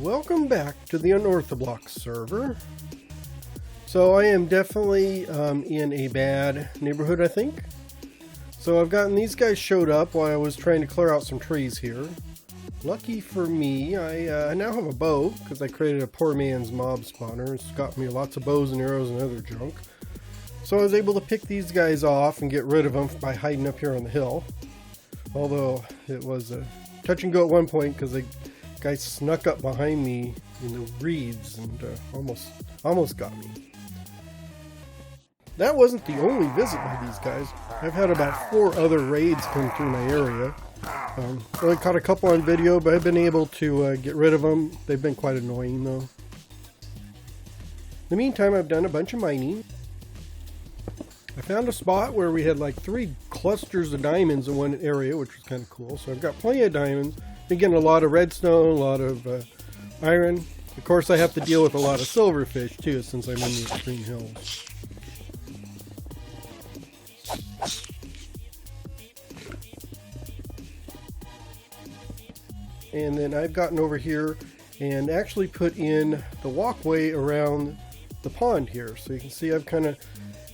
Welcome back to the Unorthoblocks server. So I am definitely in a bad neighborhood, I think. So I've gotten these guys showed up while I was trying to clear out some trees here. Lucky for me, I now have a bow because I created a poor man's mob spawner. It's got me lots of bows and arrows and other junk. So I was able to pick these guys off and get rid of them by hiding up here on the hill. Although it was a touch and go at one point because the guy snuck up behind me in the reeds and almost got me. That wasn't the only visit by these guys. I've had about 4 other raids come through my area. Only caught a couple on video, but I've been able to get rid of them. They've been quite annoying though. In the meantime, I've done a bunch of mining. I found a spot where we had like 3 clusters of diamonds in one area, which was kind of cool. So I've got plenty of diamonds. Been getting a lot of redstone, a lot of iron. Of course, I have to deal with a lot of silverfish too, since I'm in the extreme hills. And then I've gotten over here and actually put in the walkway around the pond here. So you can see I've kind of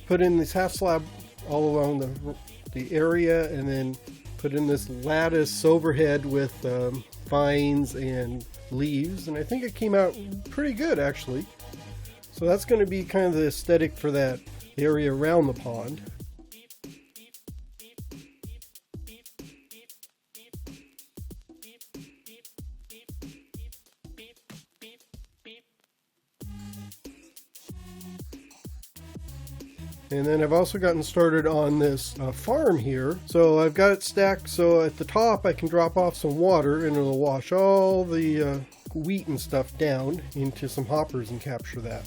put in this half slab all along the area, and then put in this lattice overhead with vines and leaves, and I think it came out pretty good actually. So that's going to be kind of the aesthetic for that area around the pond. And then I've also gotten started on this farm here. So I've got it stacked so at the top I can drop off some water and it'll wash all the wheat and stuff down into some hoppers and capture that.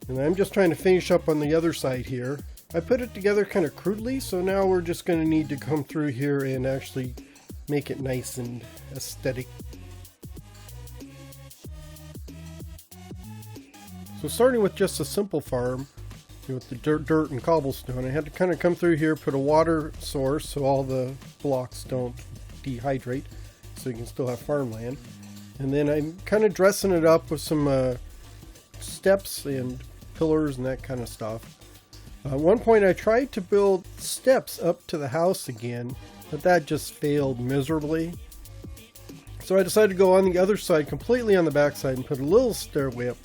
And I'm just trying to finish up on the other side here. I put it together kind of crudely, so now we're just going to need to come through here and actually make it nice and aesthetic. So starting with just a simple farm with the dirt and cobblestone, I had to kind of come through here, put a water source so all the blocks don't dehydrate, so you can still have farmland. And then I'm kind of dressing it up with some steps and pillars and that kind of stuff. At one point I tried to build steps up to the house again, but that just failed miserably. So I decided to go on the other side, completely on the back side, and put a little stairway up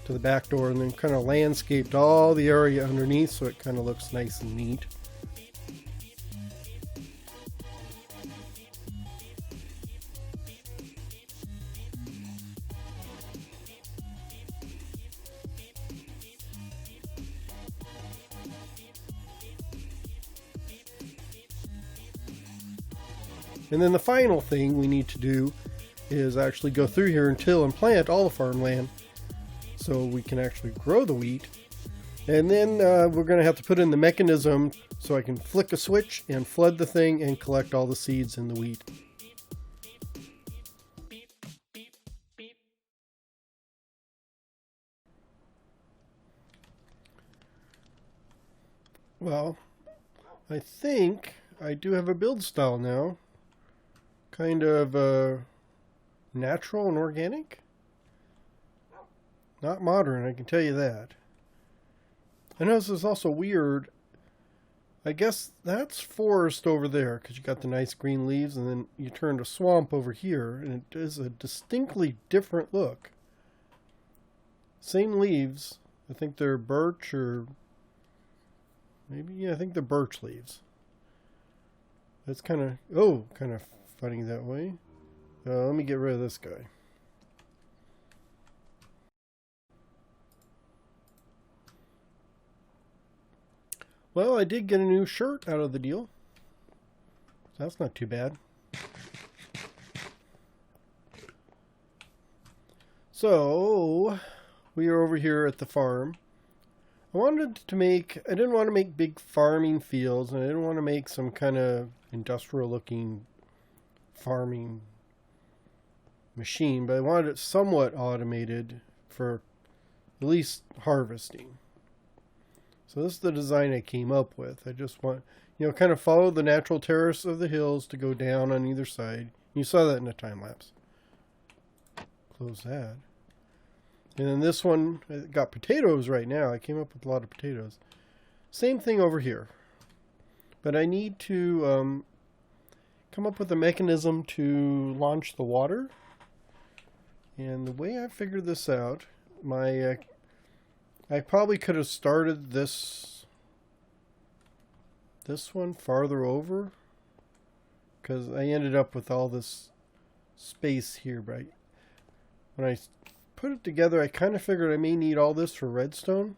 to the back door, and then kind of landscaped all the area underneath so it kind of looks nice and neat. And then the final thing we need to do is actually go through here and till and plant all the farmland so we can actually grow the wheat. And then we're going to have to put in the mechanism so I can flick a switch and flood the thing and collect all the seeds in the wheat. Well, I think I do have a build style now. Kind of natural and organic. Not modern, I can tell you that. I know this is also weird. I guess that's forest over there because you got the nice green leaves, and then you turn to swamp over here, and it is a distinctly different look. Same leaves. I think they're birch or maybe, yeah, I think they're birch leaves. That's kind of funny that way. Let me get rid of this guy. Well, I did get a new shirt out of the deal, so that's not too bad. So we are over here at the farm. I didn't want to make big farming fields, and I didn't want to make some kind of industrial looking farming machine, but I wanted it somewhat automated for at least harvesting. So this is the design I came up with. I just want, you know, kind of follow the natural terrace of the hills to go down on either side. You saw that in the time lapse. Close that. And then this one, I got potatoes right now. I came up with a lot of potatoes. Same thing over here. But I need to come up with a mechanism to launch the water. And the way I figured this out, I probably could have started this one farther over, because I ended up with all this space here. But when I put it together, I kind of figured I may need all this for redstone,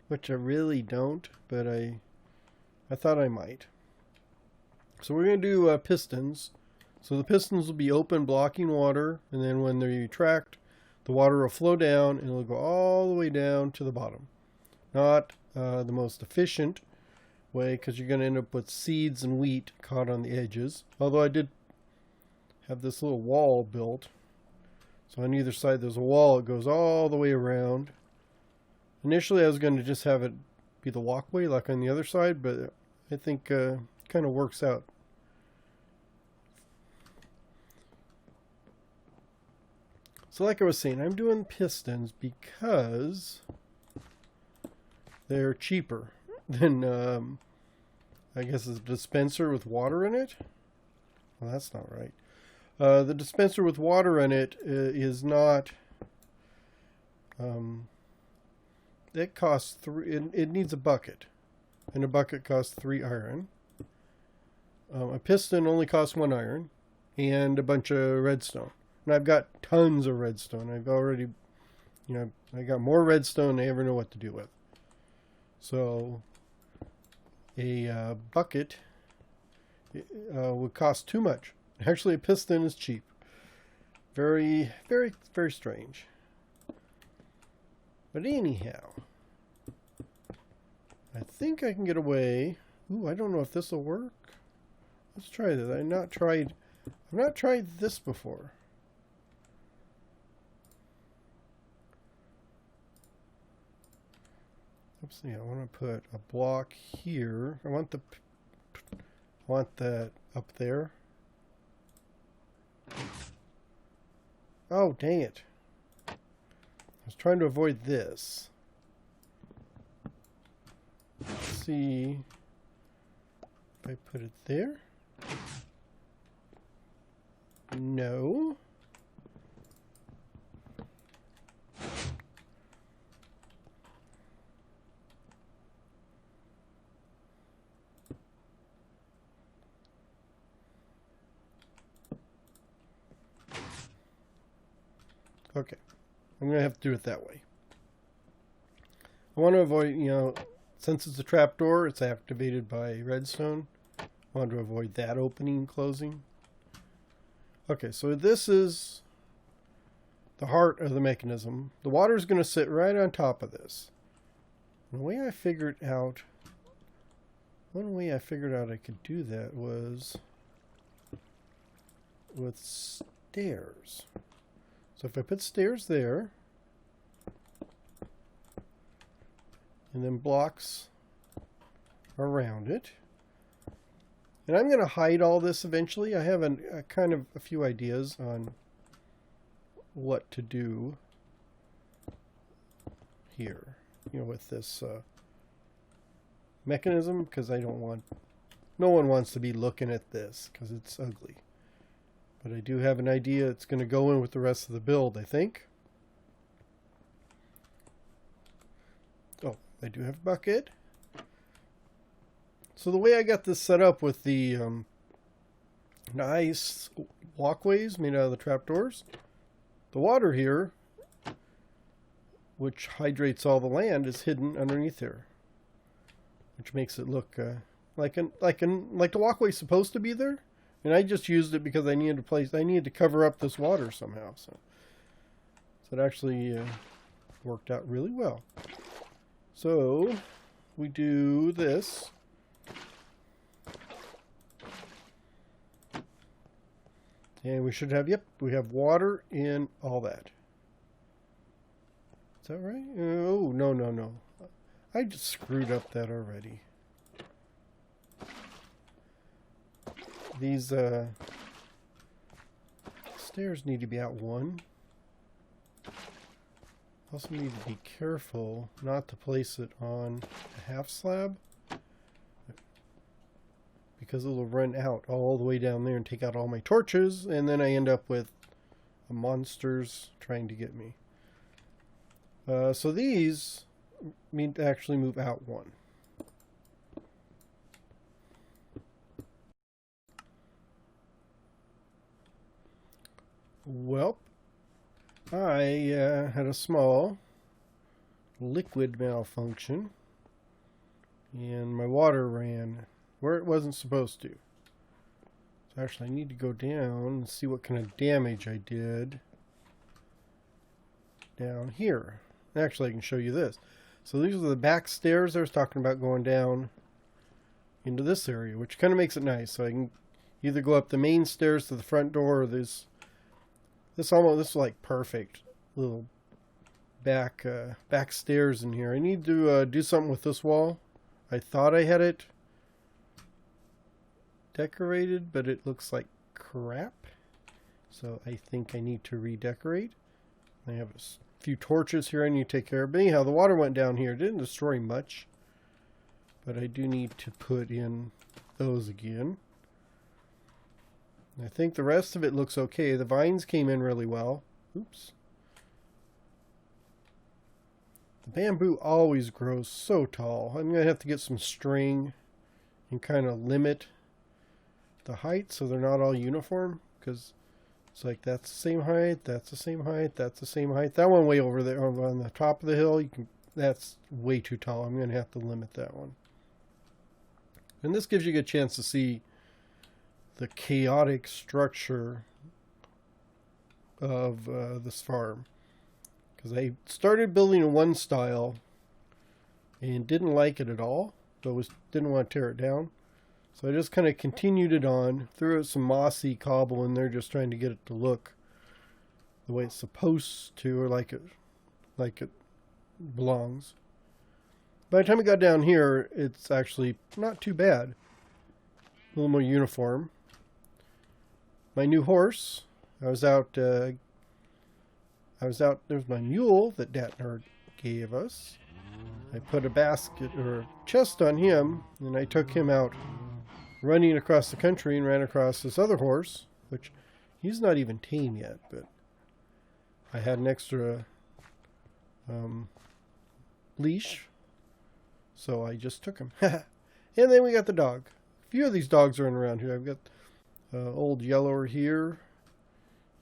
which I really don't, but I thought I might. So we're going to do pistons. So the pistons will be open, blocking water, and then when they're retract, the water will flow down and it'll go all the way down to the bottom. Not the most efficient way, because you're going to end up with seeds and wheat caught on the edges. Although I did have this little wall built. So on either side there's a wall. It goes all the way around. Initially I was going to just have it be the walkway like on the other side, but I think it kind of works out. So like I was saying, I'm doing pistons because they're cheaper than, I guess, a dispenser with water in it. Well, that's not right. The dispenser with water in it is not, it costs it needs a bucket, and a bucket costs 3 iron. A piston only costs 1 iron and a bunch of redstone. And I've got tons of redstone. I've already, you know, I got more redstone than I ever know what to do with. So a bucket would cost too much. Actually, a piston is cheap. Very, very, very strange. But anyhow, I think I can get away. Ooh, I don't know if this will work. Let's try this. I've not tried this before. Let's see, I want to put a block here. I want that up there. Oh, dang it. I was trying to avoid this. Let's see if I put it there. No. Okay, I'm going to have to do it that way. I want to avoid, you know, since it's a trapdoor, it's activated by redstone. I want to avoid that opening and closing. Okay, so this is the heart of the mechanism. The water is going to sit right on top of this. And the way I figured out, one way I figured out I could do that was with stairs. So if I put stairs there, and then blocks around it, and I'm going to hide all this eventually. I have a kind of a few ideas on what to do here, you know, with this mechanism, because I don't want, no one wants to be looking at this because it's ugly. But I do have an idea. It's going to go in with the rest of the build, I think. Oh, I do have a bucket. So the way I got this set up with the nice walkways made out of the trapdoors, the water here, which hydrates all the land, is hidden underneath there, which makes it look like the walkway's supposed to be there. And I just used it because I needed to cover up this water somehow. So it actually worked out really well. So we do this. And we should have, yep, we have water in all that. Is that right? Oh, no. I just screwed up that already. These stairs need to be out one. Also need to be careful not to place it on a half slab, because it'll run out all the way down there and take out all my torches, and then I end up with monsters trying to get me. So these need to actually move out one. Well, I had a small liquid malfunction, and my water ran where it wasn't supposed to. So actually I need to go down and see what kind of damage I did down here. Actually I can show you this. So these are the back stairs I was talking about, going down into this area, which kind of makes it nice. So I can either go up the main stairs to the front door, or this is like perfect little back stairs in here. I need to do something with this wall. I thought I had it decorated, but it looks like crap. So I think I need to redecorate. I have a few torches here I need to take care of. But anyhow, the water went down here. It didn't destroy much, but I do need to put in those again. I think the rest of it looks okay. The vines came in really well. Oops. The bamboo always grows so tall. I'm going to have to get some string and kind of limit the height so they're not all uniform, because it's like that's the same height, that's the same height, that's the same height. That one way over there on the top of the hill, that's way too tall. I'm going to have to limit that one. And this gives you a good chance to see the chaotic structure of this farm, because I started building in one style and didn't like it at all, so didn't want to tear it down. So I just kind of continued it on, threw some mossy cobble in there, just trying to get it to look the way it's supposed to, or like it belongs. By the time it got down here, it's actually not too bad. A little more uniform. My new horse, there's my mule that Datner gave us. I put a basket or a chest on him, and I took him out running across the country and ran across this other horse, which he's not even tame yet, but I had an extra leash, so I just took him. And then we got the dog. A few of these dogs are around here. I've got old Yellower here,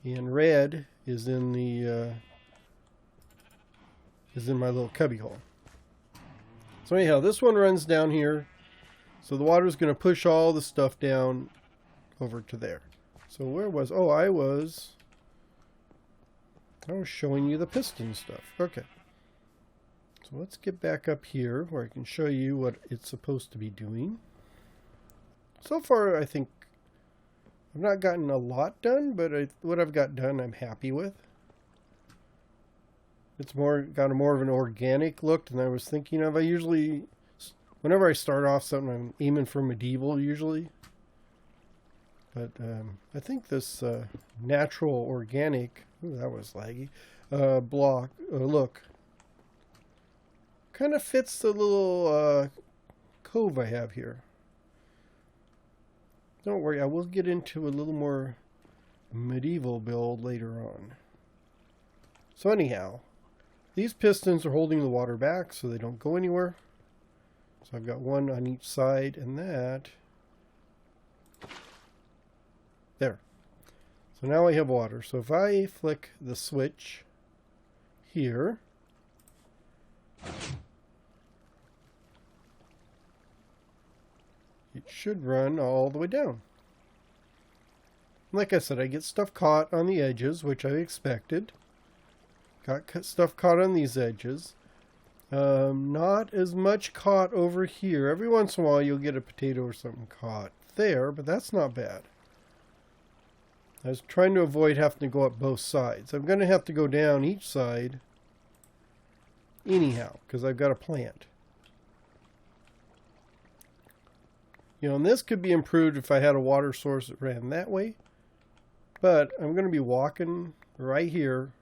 and Red is in the my little cubby hole. So anyhow, this one runs down here, so the water's going to push all the stuff down over to there. So where was? Oh, I was showing you the piston stuff. Okay. So let's get back up here where I can show you what it's supposed to be doing. So far, I think I've not gotten a lot done, but what I've got done, I'm happy with. It's got a more of an organic look than I was thinking of. I usually, whenever I start off something, I'm aiming for medieval usually. But I think this natural organic, ooh, that was laggy, look kind of fits the little cove I have here. Don't worry, I will get into a little more medieval build later on. So anyhow, these pistons are holding the water back so they don't go anywhere. So I've got one on each side, and that there. So now I have water. So if I flick the switch here, it should run all the way down. Like I said, I get stuff caught on the edges, which I expected. Got stuff caught on these edges. Not as much caught over here. Every once in a while you'll get a potato or something caught there, but that's not bad. I was trying to avoid having to go up both sides. I'm going to have to go down each side anyhow, because I've got a plant. You know, and this could be improved if I had a water source that ran that way. But I'm going to be walking right here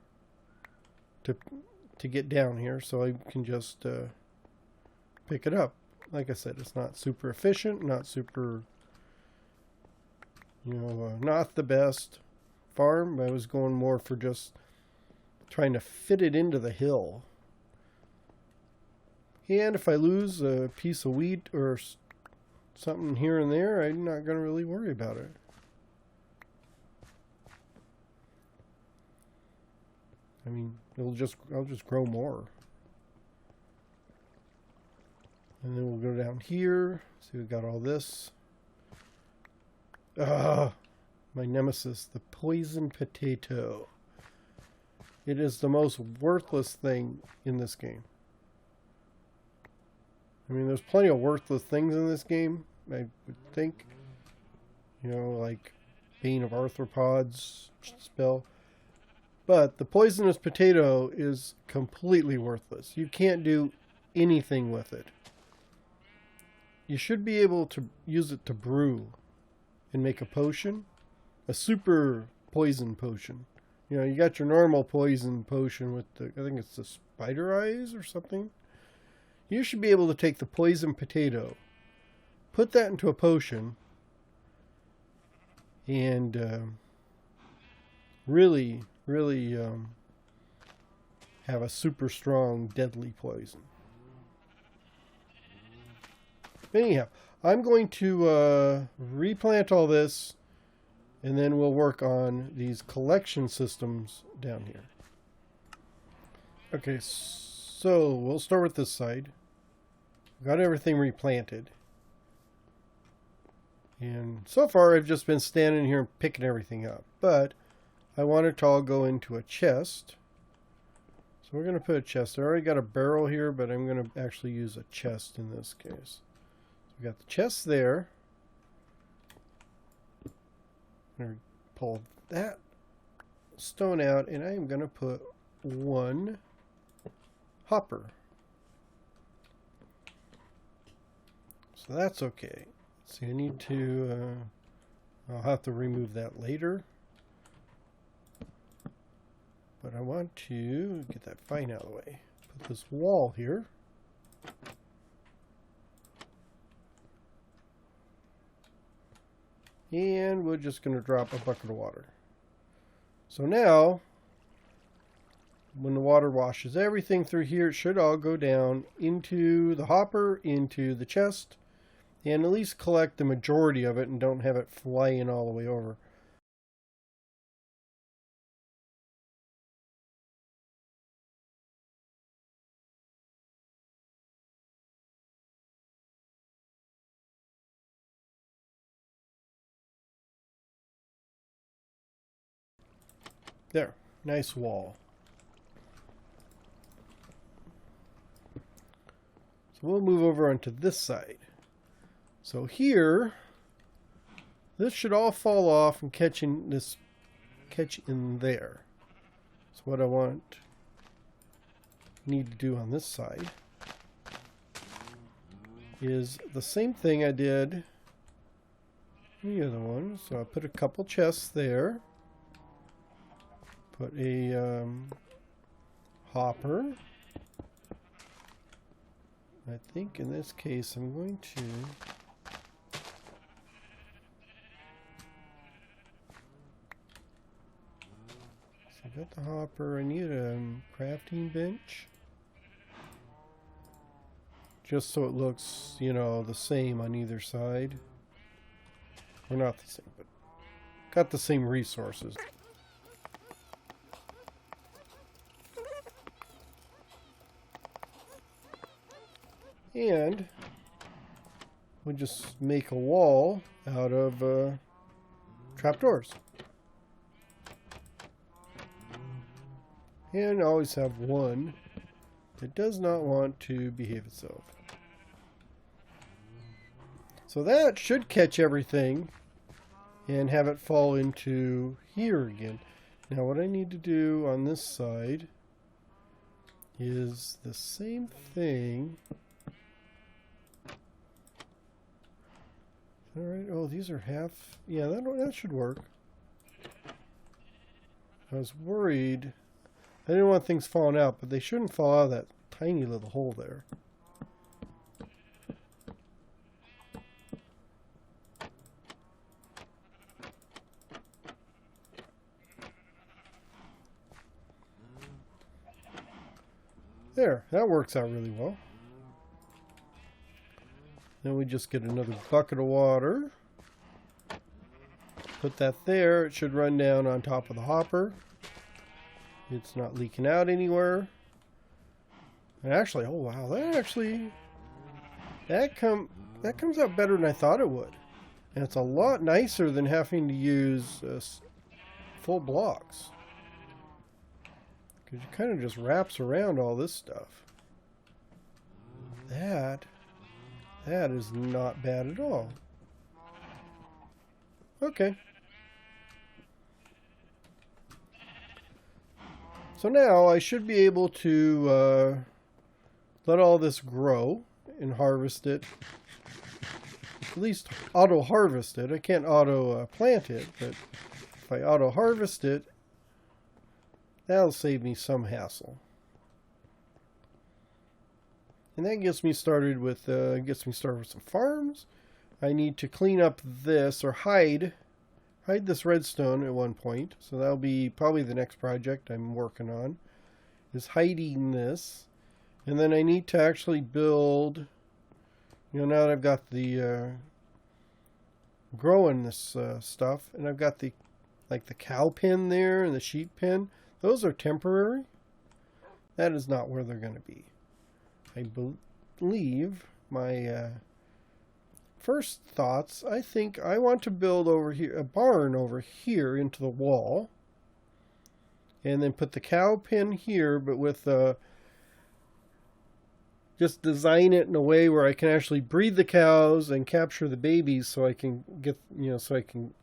to get down here, so I can just pick it up. Like I said, it's not super efficient, not super, you know, not the best farm. I was going more for just trying to fit it into the hill. And if I lose a piece of wheat or something here and there, I'm not going to really worry about it. I mean, I'll just grow more. And then we'll go down here. See, we've got all this. Ah, my nemesis, the poison potato. It is the most worthless thing in this game. I mean, there's plenty of worthless things in this game, I would think. You know, like Bane of Arthropods spell. But the poisonous potato is completely worthless. You can't do anything with it. You should be able to use it to brew and make a potion. A super poison potion. You know, you got your normal poison potion with the, I think it's the spider eyes or something. You should be able to take the poison potato, put that into a potion, and really have a super strong, deadly poison. Anyhow, I'm going to replant all this, and then we'll work on these collection systems down here. Okay, so we'll start with this side. Got everything replanted. And so far I've just been standing here and picking everything up. But I want it to all go into a chest. So we're going to put a chest. I already got a barrel here, but I'm going to actually use a chest in this case. So we got the chest there. I'm going to pull that stone out, and I am going to put one hopper. So that's okay. So I need to, I'll have to remove that later. But I want to get that vine out of the way. Put this wall here. And we're just going to drop a bucket of water. So now, when the water washes everything through here, it should all go down into the hopper, into the chest, and at least collect the majority of it and don't have it flying all the way over. There, nice wall. So we'll move over onto this side. So here, this should all fall off and catch in there. So what I need to do on this side is the same thing I did in the other one. So I put a couple chests there. Put a hopper. I think in this case I'm going to I got the hopper. I need a crafting bench. Just so it looks, you know, the same on either side. Or not the same, but got the same resources. And we'll just make a wall out of trapdoors. And always have one that does not want to behave itself. So that should catch everything and have it fall into here again. Now what I need to do on this side is the same thing. Alright, oh, these are half. Yeah, that should work. I was worried. I didn't want things falling out, but they shouldn't fall out of that tiny little hole there. There, that works out really well. Then we just get another bucket of water. Put that there. It should run down on top of the hopper. It's not leaking out anywhere. And actually, oh wow, that comes out better than I thought it would. And it's a lot nicer than having to use full blocks. Because it kind of just wraps around all this stuff. That is not bad at all. Okay. So now I should be able to let all this grow and harvest it. At least auto harvest it. I can't auto plant it, but if I auto harvest it, that'll save me some hassle. And that gets me started with some farms. I need to clean up this or hide this redstone at one point. So that'll be probably the next project I'm working on, is hiding this. And then I need to actually build, you know, now that I've got the growing this stuff, and I've got the cow pen there and the sheep pen. Those are temporary. That is not where they're going to be. I believe my first thoughts, I think I want to build over here a barn over here into the wall, and then put the cow pen here, but with just design it in a way where I can actually breed the cows and capture the babies, so I can get, you know, so I can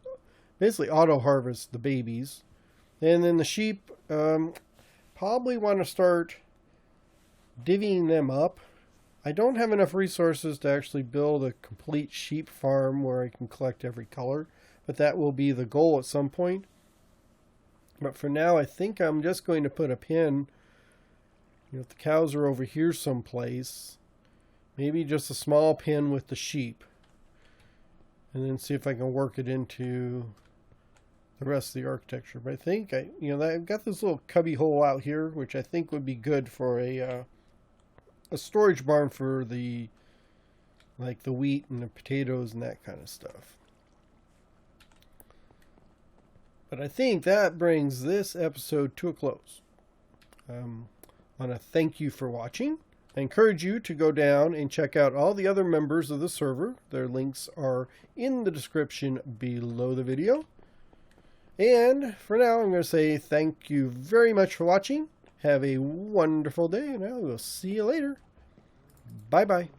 basically auto harvest the babies. And then the sheep, probably want to start divvying them up. I don't have enough resources to actually build a complete sheep farm where I can collect every color, but that will be the goal at some point. But for now, I think I'm just going to put a pen. You know, if the cows are over here someplace, maybe just a small pen with the sheep, and then see if I can work it into the rest of the architecture. But I think I've got this little cubby hole out here, which I think would be good for a storage barn for the wheat and the potatoes and that kind of stuff. But I think that brings this episode to a close. I want to thank you for watching. I encourage you to go down and check out all the other members of the server. Their links are in the description below the video. And for now, I'm going to say thank you very much for watching. Have a wonderful day, and I will see you later. Bye-bye.